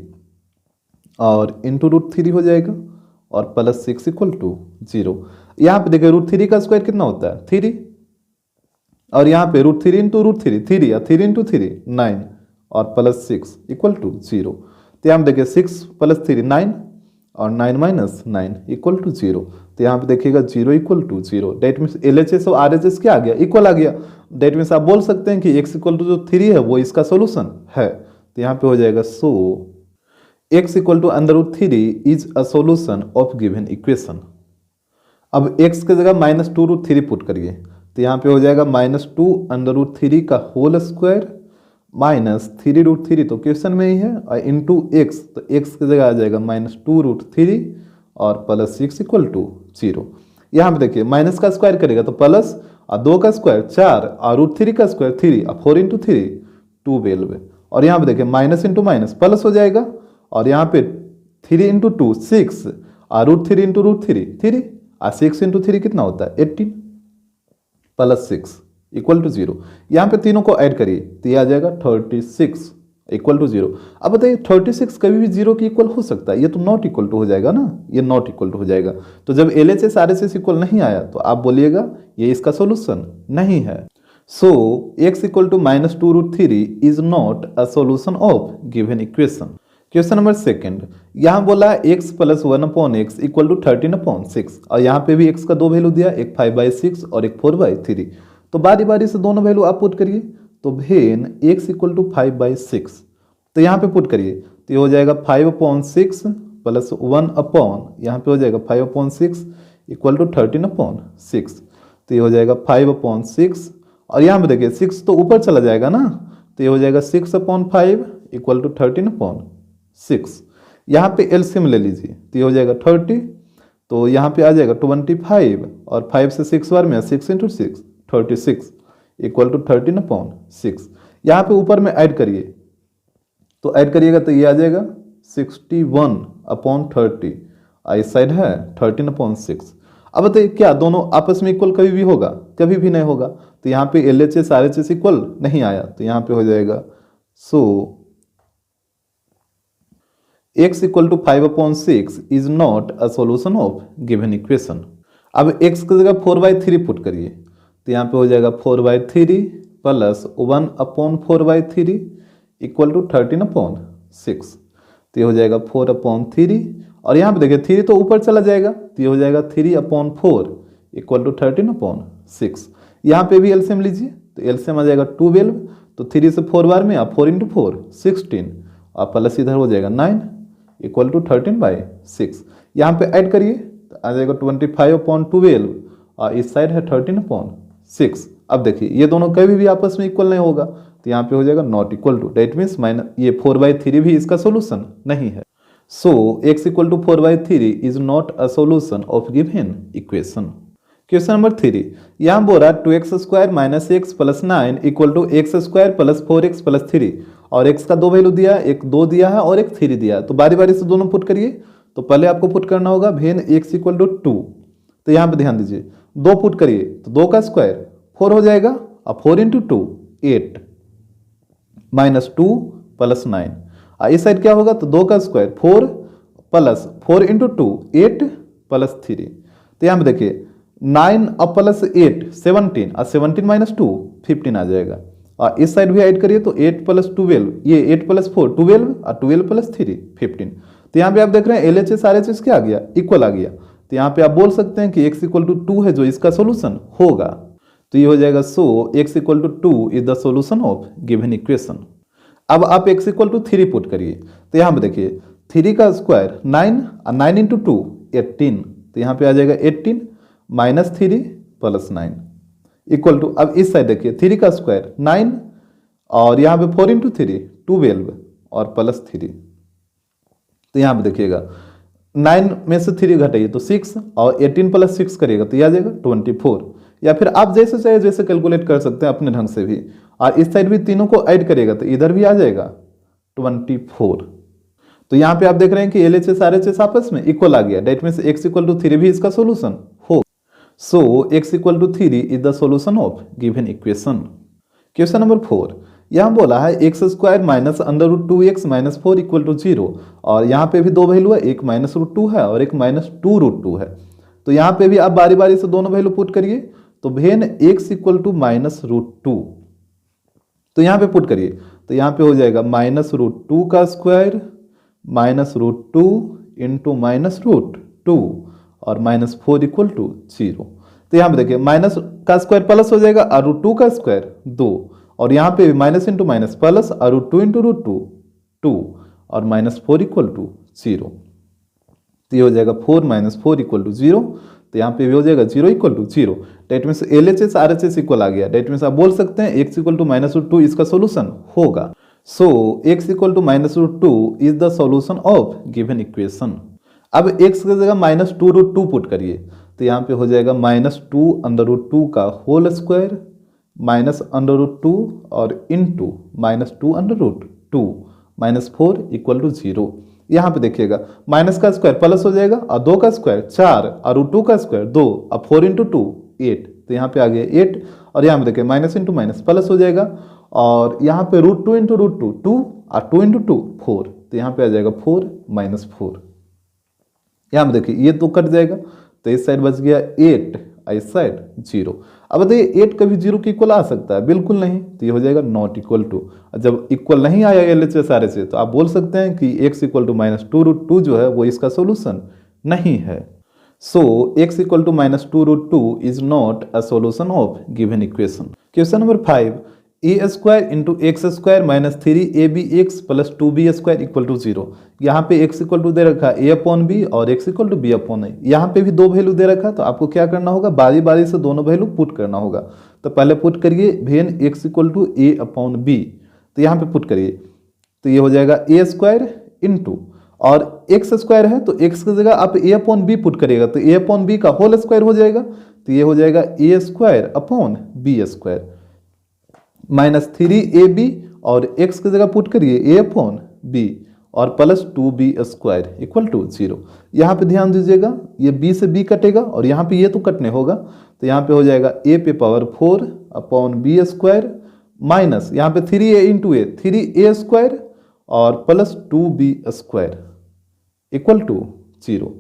और इंटू √3 हो जाएगा, और +6 इक्वल टू 0। यहाँ पे देखिए √3 का स्क्वायर कितना होता है 3, और यहाँ पे √3 इंटू √3 3, या 3 इंटू 3 9, और +6 इक्वल टू 0। तो यहाँ पे देखिए 6 + 3 9, और 9 - 9 इक्वल टू 0। तो यहाँ पे देखिएगा 0 equal to 0, that means LHS और RHS क्या आ गया, इक्वल आ गया। डेट मीन्स आप बोल सकते हैं कि x इक्वल टू जो 3 है वो इसका सोल्यूशन है। तो यहाँ पे हो जाएगा so x equal to √3 is a solution of given equation. अब x की जगह -2 √3 पुट करिए, तो यहाँ पे हो जाएगा -2 √3 का होल स्क्वायर -3 √3, तो क्वेश्चन में ही है, और इंटू x, तो x की जगह आ जाएगा -2 √3 और +6 इक्वल टू 0। यहाँ पे देखिए माइनस का स्क्वायर करेगा तो प्लस, और 2 का स्क्वायर 4, और √3 का स्क्वायर 3, और 4 इंटू 3 12, और यहाँ पे देखिए माइनस इंटू माइनस प्लस हो जाएगा, और यहाँ पे 3 इंटू 2 6, और √3 इंटू √3 3, और 6 इंटू 3 कितना होता है 18, +6 इक्वल टू 0। यहाँ पे तीनों को ऐड करिए तो ये आ जाएगा 36 इक्वल टू 0। अब बताइए 36 कभी भी 0 के इक्वल हो सकता है, ये तो नॉट इक्वल टू हो जाएगा ना, ये नॉट इक्वल टू हो जाएगा। तो जब LHS RHS इक्वल नहीं आया तो आप बोलिएगा ये इसका सोल्यूशन नहीं है। So x equal to -2 √3 is not a solution of given equation. Question number second, यहाँ बोला x + 1/x इक्वल टू 13/6, और यहाँ पे भी x का दो वैल्यू दिया, एक 5/6 और एक 4/3। तो बारी बारी से दोनों वैल्यू आप पुट करिए, तो भेन x इक्वल टू 5/6, तो यहाँ पे पुट करिए तो ये हो जाएगा 5/6 प्लस 1/, यहाँ पे हो जाएगा 5/6 इक्वल टू 13/6, तो ये हो जाएगा 5/6, और यहाँ पे देखिए 6 तो ऊपर चला जाएगा ना, तो ये हो जाएगा 6/5 इक्वल टू 13/6। यहाँ पे एलसीएम ले लीजिए तो ये हो जाएगा 30, तो यहाँ पे आ जाएगा 25, और 5 से 6 बार में 6 इंटू 6 36 इक्वल टू 13/6। यहाँ पे ऊपर में ऐड करिए, तो ऐड करिएगा तो ये आ जाएगा 61/30, इस साइड है 13/6। अब बताइए क्या दोनों आपस में इक्वल कभी भी होगा, कभी भी नहीं होगा। तो यहाँ पे LHS RHS इक्वल नहीं आया, तो यहाँ पे हो जाएगा so x equal to 5/6 is not a solution of given equation. अब x की जगह 4/3 पुट करिए, तो यहाँ पे हो जाएगा 4/3 प्लस 1/4/3 इक्वल टू 13/6, तो ये हो जाएगा 4/3, और यहाँ पे देखिए 3 तो ऊपर चला जाएगा, तो ये हो जाएगा 3/4 इक्वल टू 13/6। यहाँ पे भी एलसीएम लीजिए, तो एलसीएम आ जाएगा 12, तो 3 से 4 बार में, आप 4 इंटू 4 16, और प्लस इधर हो जाएगा 9 इक्वल टू 13/6। यहाँ पे ऐड करिए तो आ जाएगा 25/12, और इस साइड है 13/6। अब देखिए ये दोनों कभी भी आपस में इक्वल नहीं होगा, तो यहाँ पे हो जाएगा not equal to, that means ये 4/3 भी इसका सोल्यूशन नहीं है। So x equal to 4/3 is not a solution of given equation. Question number 3, यहाँ बोला 2x² - x + 9 equal to x² + 4x + 3, और x का दो वैल्यू दिया, एक 2 दिया है और एक 3 दिया है। तो बारी बारी से दोनों पुट करिए, तो पहले आपको पुट करना होगा भेन x इक्वल टू 2, तो यहाँ पे ध्यान दीजिए 2 पुट करिए तो 2 का स्क्वायर 4 हो जाएगा, और 4 इंटू 2 8 -2 + 9, इस साइड क्या होगा, तो 2 का स्क्वायर 4 प्लस 4 इंटू 2 8 प्लस 3। तो यहाँ पे देखिए 9 और प्लस 8 17 और 17 माइनस 2 15 आ जाएगा। और इस साइड भी ऐड करिए तो 8 प्लस 12, ये 8 प्लस 4 12 और 12 प्लस 3 15। तो यहाँ पे आप देख रहे हैं LHS RHS क्या आ गया, इक्वल आ गया। तो यहाँ पे आप बोल सकते हैं कि x इक्वल टू 2 है जो इसका सोल्यूशन होगा। तो ये हो जाएगा so x equal to 2 is the solution of given equation. अब आप x इक्वल टू 3 पुट करिए। तो यहाँ पे देखिए 3 का स्क्वायर 9 और 9 इंटू 2 18। तो यहाँ पे आ जाएगा 18 माइनस 3 प्लस 9 इक्वल टू, अब इस साइड देखिए 3 का स्क्वायर 9 और यहाँ पे 4 इंटू 3 12 और प्लस 3। तो यहाँ पे देखिएगा 9 में से 3 घटाइए तो 6 और 18 प्लस 6 करिएगा तो ये आ जाएगा 24। या फिर आप जैसे चाहे जैसे कैलकुलेट कर सकते हैं अपने ढंग से भी। और इस साइड भी तीनों को ऐड करिएगा तो इधर भी आ जाएगा 24। तो यहाँ पे आप देख रहे हैं कि LHS RHS आपस में इक्वल आ गया। That means x equal to 3 भी इसका सोल्यूशन हो। So x equal to 3 is the solution of given equation. Question number 4, यहाँ बोला है x square minus under root 2x minus 4 equal to 0। और यहाँ पे भी दो वैल्यू है, एक माइनस रूट 2 है और एक माइनस 2 रूट 2 है। तो यहाँ पे भी आप बारी बारी से दोनों वैल्यू पुट करिए। तो when x equal to minus root 2, तो यहाँ पे पुट करिए तो यहाँ पे हो जाएगा माइनस रूट 2 का square minus root 2 into minus root 2 और माइनस 4 इक्वल टू 0। तो यहाँ पे देखिए माइनस का स्क्वायर प्लस हो जाएगा और रूट 2 का स्क्वायर 2 और यहाँ पे माइनस इंटू माइनस प्लस और रूट 2 इंटू रूट 2 2 और माइनस 4 इक्वल टू 0। तो ये हो जाएगा 4 माइनस 4 इक्वल टू 0। तो यहाँ पे भी हो जाएगा 0 equal to 0। That means LHS RHS equal आ गया। डेट मीन्स आप बोल सकते हैं x equal to minus root 2 इसका सोल्यूशन होगा। So x equal to minus root 2 is the solution of given equation. अब x की जगह माइनस 2 रूट 2 पुट करिए तो यहाँ पे हो जाएगा माइनस 2 अंडर रूट 2 का whole square minus under root 2 और into minus 2 under root 2 minus 4 equal to 0। यहाँ पे देखिएगा माइनस का स्क्वायर प्लस हो जाएगा और 2 का स्क्वायर 4 और रूट 2 का स्क्वायर 2 और 4 इंटू 2 8। तो यहाँ पे आ गया 8 और यहाँ पे देखिए माइनस इंटू माइनस प्लस हो जाएगा और यहाँ पे रूट 2 इंटू रूट 2 2 और 2 इंटू 2 4। तो यहाँ पे आ जाएगा 4 माइनस 4। यहाँ पे देखिए ये तो कट जाएगा तो इस साइड बच गया 8 और इस साइड 0। अब बताइए 8 कभी 0 के इक्वल आ सकता है? बिल्कुल नहीं। तो ये हो जाएगा नॉट इक्वल टू। जब इक्वल नहीं आया LHS RHS तो आप बोल सकते हैं कि x equal to minus 2 root 2 जो है वो इसका सोल्यूशन नहीं है। So x equal to minus 2 root 2 is not a solution of given equation. Question number 5, a square into x square minus 3ab plus 2b square equal to 0। यहाँ पे x equal to दे रखा है a upon b और x equal to b upon a। यहाँ पे भी दो value दे रखा है तो आपको क्या करना होगा, बारी बारी से दोनों वैल्यू पुट करना होगा। तो पहले पुट करिए when x equal to a upon b. तो यहाँ पे पुट करिए तो ये हो जाएगा a स्क्वायर इंटू और x स्क्वायर है तो x की जगह आप a अपॉन बी पुट करिएगा तो a अपॉन बी का होल स्क्वायर हो जाएगा। तो ये हो जाएगा a square upon b square minus 3ab और x की जगह पुट करिए a अपॉन बी और plus 2b square equal to 0। यहाँ पे ध्यान दीजिएगा ये b से b कटेगा और यहाँ पे ये तो कटने होगा। तो यहाँ पे हो जाएगा a पे power 4 upon b square minus यहाँ पे 3a into a 3a square और plus 2b square equal to 0।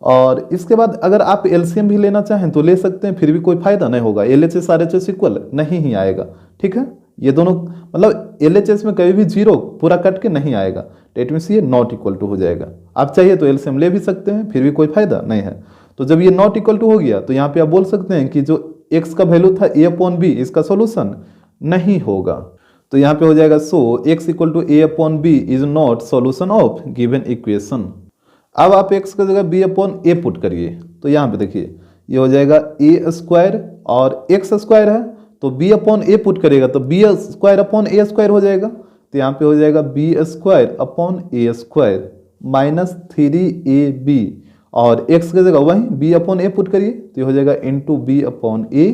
और इसके बाद अगर आप एलसीएम भी लेना चाहें तो ले सकते हैं, फिर भी कोई फायदा नहीं होगा। LHS RHS इक्वल नहीं ही आएगा। ठीक है, ये दोनों मतलब LHS में कभी भी 0 पूरा कट के नहीं आएगा। डेट मीन्स ये नॉट इक्वल टू हो जाएगा। आप चाहिए तो एलसीएम ले भी सकते हैं, फिर भी कोई फायदा नहीं है। तो जब ये नॉट इक्वल टू हो गया तो यहाँ पे आप बोल सकते हैं कि जो x का वैल्यू था a अपॉन बी इसका सोल्यूशन नहीं होगा। तो यहाँ पे हो जाएगा so x equal to a upon b is not solution of given equation. अब आप x की जगह b अपॉन a पुट करिए तो यहाँ पे देखिए ये हो जाएगा a स्क्वायर और x स्क्वायर है तो b अपॉन a पुट करेगा तो b square upon a square हो जाएगा। तो यहाँ पे हो जाएगा b square upon a square minus 3ab और x की जगह वही b अपॉन a पुट करिए तो ये हो जाएगा इंटू b अपॉन a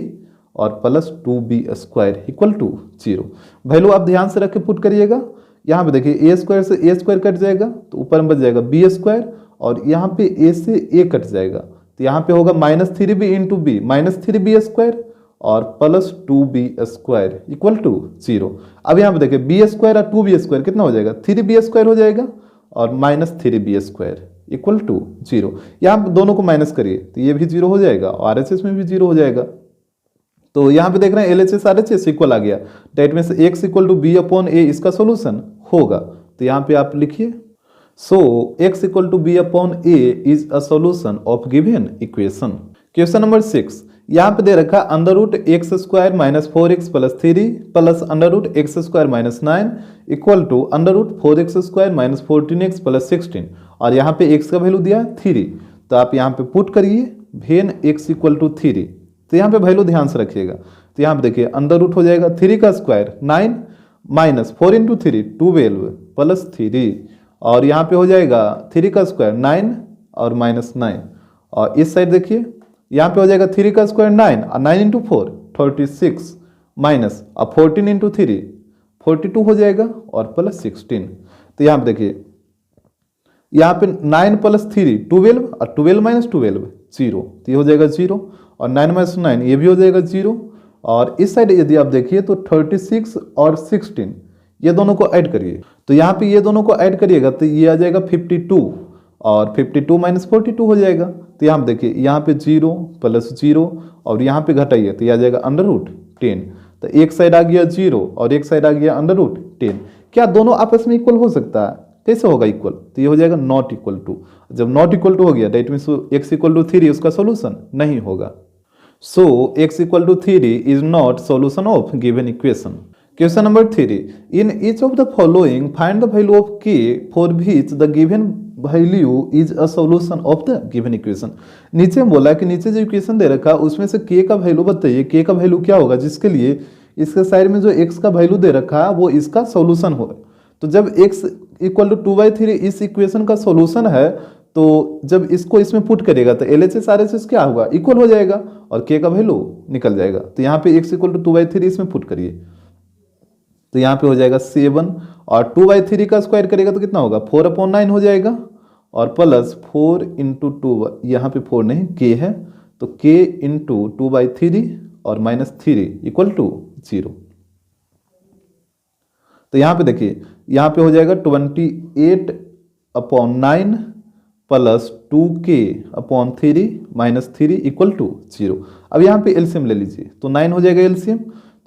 और plus 2b square equal to 0। Value आप ध्यान से रख के पुट करिएगा। यहाँ पे देखिए a स्क्वायर से a स्क्वायर कट जाएगा तो ऊपर में बच जाएगा b स्क्वायर और यहाँ पे a से a कट जाएगा तो यहाँ पे होगा minus 3b into b minus 3b square और प्लस 2b² इक्वल टू 0। अब यहाँ पे देखिए b² और 2b² कितना हो जाएगा, 3b² हो जाएगा और माइनस 3b² इक्वल टू 0। यहाँ पे दोनों को माइनस करिए तो ये भी 0 हो जाएगा और RHS में भी 0 हो जाएगा। तो यहाँ पे देख रहे हैं LHS RHS इक्वल आ गया, that means x equal to b/a इसका सोल्यूशन होगा। तो यहाँ पे आप लिखिए so x equal to b/a is a solution of given equation. Question number 6 यहाँ पे दे रखा √x² minus 4x plus 3 plus √x² minus 9 equal to √4x² minus 14x plus 16 और यहाँ पे x का वैल्यू दिया 3। तो आप यहाँ पे पुट करिए वेन x इक्वल टू 3। तो यहाँ पे वैल्यू ध्यान से रखिएगा। तो यहाँ पे देखिए अंडर रूट हो जाएगा 3 का स्क्वायर 9 माइनस 4 इंटू 3 12 प्लस 3 और यहाँ पे हो जाएगा 3 का स्क्वायर 9 और माइनस 9 और इस साइड देखिए यहाँ पे हो जाएगा 3 का स्क्वायर 9 और 9 इंटू 4 36 माइनस और 14 इंटू 3 42 हो जाएगा और प्लस 16। तो यहाँ पे देखिए यहाँ पे 9 प्लस 3 12 और 12 माइनस 12 0। तो ये हो जाएगा 0 और 9 माइनस 9 ये भी हो जाएगा 0 और इस साइड यदि आप देखिए तो 36 और 16 ये दोनों को ऐड करिए। तो यहाँ पे ये दोनों को ऐड करिएगा तो ये आ जाएगा 52 और 52 माइनस 42 हो जाएगा। तो यहाँ पे देखिए यहाँ पे 0 प्लस 0 और यहाँ पे घटाइए तो ये आ जाएगा √10। तो एक साइड आ गया 0 और एक साइड आ गया √10। क्या दोनों आपस में इक्वल हो सकता है? कैसे होगा इक्वल? तो ये हो जाएगा नॉट इक्वल टू। जब नॉट इक्वल टू हो गया that means x equal to 3 उसका सोल्यूशन नहीं होगा। So x equal to 3 is not solution of given equation. Question number 3 in each of the following find the value of k for which the given value is a solution of the given equation. नीचे में बोला कि नीचे जो equation दे रखा उसमें से k का वैल्यू बताइए, k का वैल्यू क्या होगा जिसके लिए इसके साइड में जो x का वैल्यू दे रखा है वो इसका सोल्यूशन हो। तो जब x इक्वल टू 2/3 इस इक्वेशन का सोल्यूशन है तो जब इसको इसमें पुट करेगा तो LHS RHS क्या होगा, इक्वल हो जाएगा और k का वैल्यू निकल जाएगा। तो यहाँ पे x इक्वल टू 2/3 इसमें पुट करिए तो यहाँ पे हो जाएगा 7 और 2/3 का स्क्वायर करेगा तो कितना होगा 4/9 हो जाएगा और प्लस 4 इंटू 2 यहाँ पे 4 नहीं k है तो k इंटू 2/3 और माइनस 3 इक्वल टू 0। तो यहाँ पे देखिए यहाँ पे हो जाएगा 28/9 plus 2k/3 minus 3 equal to 0। अब यहाँ पे एलसीएम ले लीजिए तो 9 हो जाएगा एलसीएम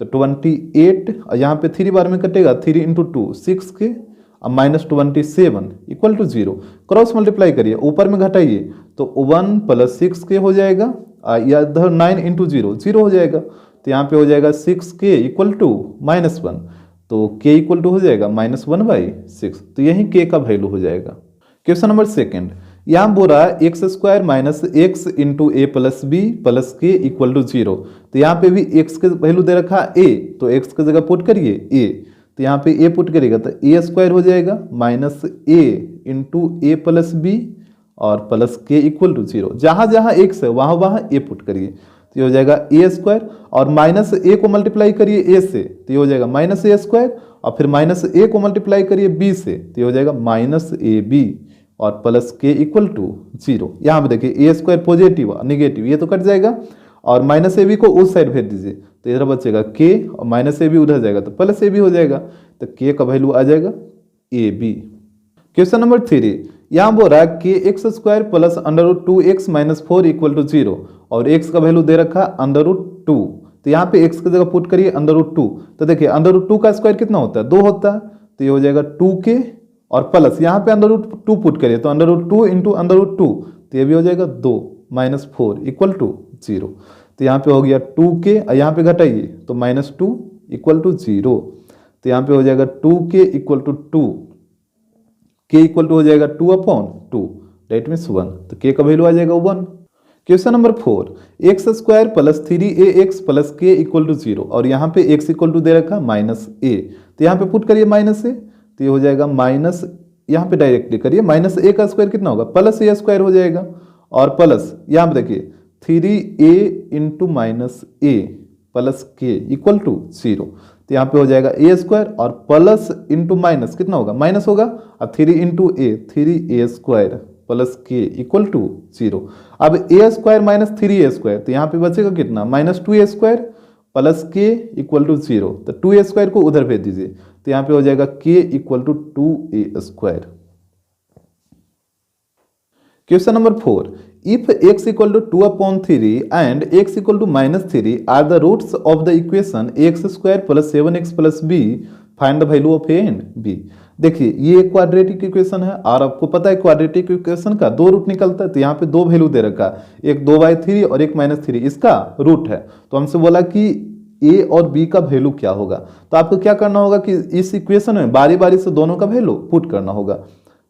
तो 28 और यहाँ पे 3 बार में कटेगा 3 इंटू 2 6k और minus 27 equal to 0। Cross multiply करिए ऊपर में घटाइए तो 1 प्लस 6k हो जाएगा या इधर 9 इंटू 0 0 हो जाएगा। तो यहाँ पे हो जाएगा 6k इक्वल टू -1 तो k इक्वल टू हो जाएगा -1/6। तो यही k का वैल्यू हो जाएगा। क्वेश्चन नंबर 2 यहाँ बोल रहा है x² minus x into a plus b plus k equal to 0। तो यहाँ पे भी x के वैल्यू दे रखा है a तो x की जगह पुट करिए a। तो यहाँ पे a पुट करिएगा तो a² हो जाएगा minus a into a plus b और प्लस k इक्वल टू 0। जहाँ जहाँ x है वहाँ वहाँ a पुट करिए तो ये हो जाएगा a² और माइनस a को मल्टीप्लाई करिए a से तो ये हो जाएगा -a² और फिर माइनस a को मल्टीप्लाई करिए b से तो ये हो जाएगा -ab और प्लस k इक्वल टू 0। यहाँ पे देखिए a² पॉजिटिव और निगेटिव ये तो कट जाएगा और -ab को उस साइड भेज दीजिए तो इधर बचेगा k और -ab उधर जाएगा तो प्लस ab हो जाएगा तो k का वैल्यू आ जाएगा ab। क्वेश्चन नंबर 3 यहाँ बोल रहा है kx² plus √2x minus 4 equal to 0 और x का वैल्यू दे रखा √2। तो यहाँ पे x की जगह पुट करिए √2 तो देखिए √2 का स्क्वायर कितना होता है 2 होता है तो ये हो जाएगा 2k और प्लस यहाँ पे √2 पुट करिए तो √2 इंटू √2 तो ये भी हो जाएगा 2 माइनस 4 इक्वल टू 0। तो यहाँ पे हो गया 2k और यहाँ पे घटाइए तो -2 इक्वल टू 0। तो यहाँ पे हो जाएगा 2k equal to 2 k equal to हो जाएगा 2/2 दैट मीन्स 1 तो k का वैल्यू आ जाएगा 1। Question number 4 x² plus 3ax plus k equal to 0 और यहाँ पे x इक्वल टू दे रखा -a तो यहाँ पे पुट करिए -a तो ये हो जाएगा माइनस यहाँ पे डायरेक्टली करिए -a का स्क्वायर कितना होगा +a² हो जाएगा और प्लस यहाँ पे देखिए 3a into -a plus k equal to 0 तो यहाँ पे हो जाएगा a² और प्लस इंटू माइनस कितना होगा माइनस होगा और 3 into a 3a² plus k equal to 0। अब a² माइनस 3a² तो यहाँ पे बचेगा कितना -2a² प्लस के इक्वल टू 0, तो 2a² को उधर भेज दीजिए, तो यहाँ पे हो जाएगा k equal to 2a²। Question number 4, if x equal to 2/3 and x equal to -3 are the roots of the equation x² plus 7x plus b, find the value of a and b। देखिए ये एक quadratic equation है और आपको पता है quadratic equation का दो रूट निकलता है, तो यहाँ पे दो वैल्यू दे रखा है, एक 2/3 और एक -3, इसका रूट है। तो हमसे बोला कि a और b का वैल्यू क्या होगा, तो आपको क्या करना होगा कि इस इक्वेशन में बारी बारी से दोनों का वैल्यू पुट करना होगा।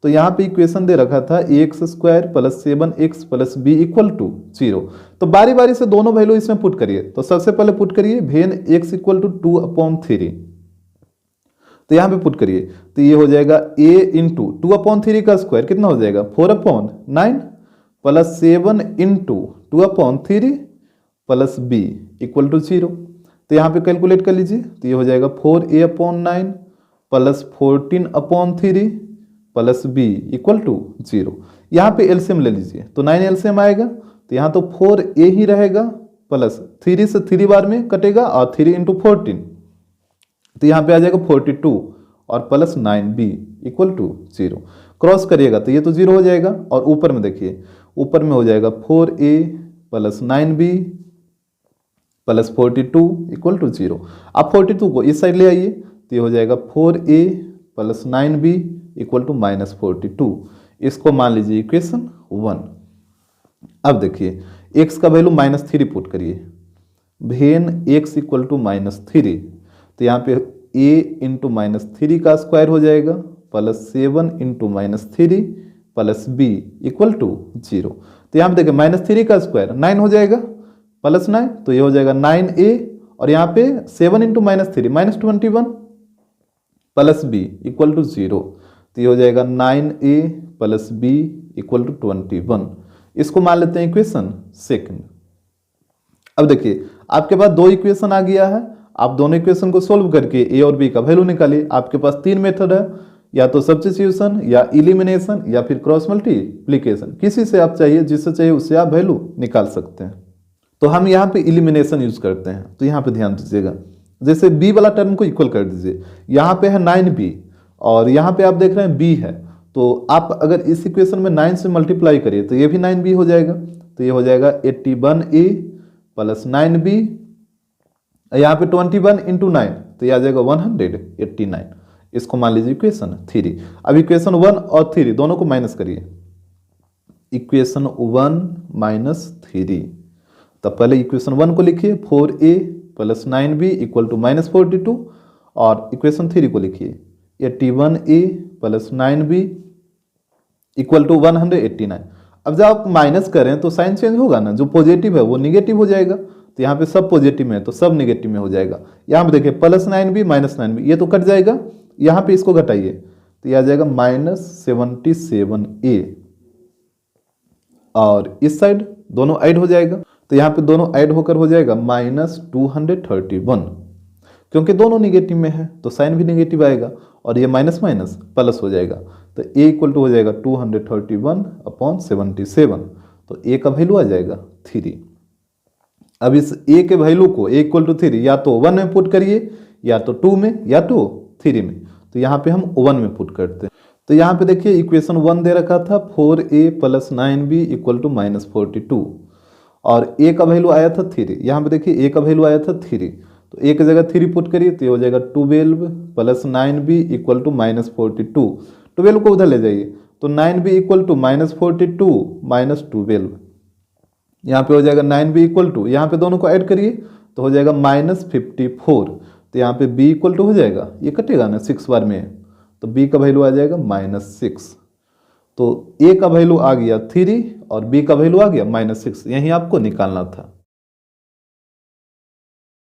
तो यहाँ पे इक्वेशन दे रखा था x² plus 7x plus b equal to 0, तो बारी बारी से दोनों वैल्यू इसमें पुट करिए। तो सबसे पहले पुट करिए वेन x इक्वल टू 2/3, तो यहाँ पे पुट करिए, तो ये हो जाएगा a इंटू 2/3 का स्क्वायर कितना हो जाएगा 4/9 plus 7 into 2/3 plus b equal to 0। तो यहाँ पे कैलकुलेट कर लीजिए, तो ये हो जाएगा 4a/9 plus 14/3 plus b equal to 0। यहाँ पे एलसीएम ले लीजिए, तो 9 एलसीएम आएगा, तो यहाँ तो 4a ही रहेगा प्लस 3 से 3 बार में कटेगा और 3 इंटू 14, तो यहाँ पे आ जाएगा 42 और plus 9b equal to 0। Cross करिएगा तो ये तो 0 हो जाएगा, और ऊपर में देखिए, ऊपर में हो जाएगा 4a plus 9b plus 42 equal to 0। आप 42 को इस साइड ले आइए, तो ये हो जाएगा 4a plus 9b equal to -42। इसको मान लीजिए इक्वेशन 1। अब देखिए x का वैल्यू -3 पुट करिए, वेन x इक्वल टू -3, तो यहाँ पे a इंटू -3 का स्क्वायर हो जाएगा plus 7 into -3 plus b equal to 0। तो यहाँ पे देखिए -3 का स्क्वायर 9 हो जाएगा प्लस 9, तो ये हो जाएगा 9a, और यहाँ पे 7 into -3 -21 plus b equal to 0, तो ये हो जाएगा 9a plus b equal to 21। इसको मान लेते हैं इक्वेशन 2। अब देखिए आपके पास दो इक्वेशन आ गया है, आप दोनों इक्वेशन को सोल्व करके a और b का वैल्यू निकालिए। आपके पास 3 मेथड है, या तो सब्स्टिट्यूशन या इलिमिनेशन या फिर क्रॉस मल्टीप्लिकेशन, किसी से आप चाहिए, जिससे चाहिए उससे आप वैल्यू निकाल सकते हैं। तो हम यहाँ पे इलिमिनेशन यूज करते हैं, तो यहाँ पे ध्यान दीजिएगा, जैसे b वाला टर्म को इक्वल कर दीजिए। यहाँ पे है 9b और यहाँ पे आप देख रहे हैं b है, तो आप अगर इस इक्वेशन में 9 से मल्टीप्लाई करिए तो ये भी 9b हो जाएगा, तो ये हो जाएगा 81a प्लस 9b, यहाँ पे 21 इंटू 9, तो ये आ जाएगा 189। इसको मान लीजिए इक्वेशन 3। अब इक्वेशन 1 और 3 दोनों को माइनस करिए, इक्वेशन 1 माइनस 3। तब पहले इक्वेशन 1 को लिखिए 4a plus 9b equal to -42, और इक्वेशन 3 को लिखिए 81a plus 9b equal to 189। अब जब आप माइनस करें तो साइन चेंज होगा ना, जो पॉजिटिव है वो निगेटिव हो जाएगा, तो यहाँ पे सब पॉजिटिव में है तो सब निगेटिव में हो जाएगा। यहाँ पे देखिए प्लस 9b माइनस 9b, ये तो कट जाएगा, यहाँ पे इसको घटाइए तो ये आ जाएगा -77a, और इस साइड दोनों ऐड हो जाएगा, तो यहाँ पे दोनों ऐड होकर हो जाएगा -231, क्योंकि दोनों निगेटिव में है तो साइन भी निगेटिव आएगा, और ये माइनस माइनस प्लस हो जाएगा, तो a इक्वल टू हो जाएगा 231/77, तो a का वैल्यू आ जाएगा 3। अब इस a के वैल्यू को a इक्वल टू 3 या तो 1 में पुट करिए, या तो 2 में, या तो 3 में, तो यहाँ पे हम 1 में पुट करते हैं। तो यहाँ पे देखिए इक्वेशन 1 दे रखा था 4a plus 9b equal to -42, और a का वैल्यू आया था 3। यहाँ पे देखिए a का वैल्यू आया था 3, तो a की जगह 3 पुट करिए तो ये हो जाएगा 12 प्लस 9b इक्वल टू -42। 12 को उधर ले जाइए, तो 9b इक्वल टू -42 माइनस 12, यहाँ पे हो जाएगा 9b इक्वल टू, यहाँ पे दोनों को ऐड करिए तो हो जाएगा -54, तो यहाँ पे b इक्वल टू हो जाएगा, ये कटेगा ना 6 बार में, तो b का वैल्यू आ जाएगा -6। तो a का वैल्यू आ गया 3 और b का वैल्यू आ गया -6, यही आपको निकालना था।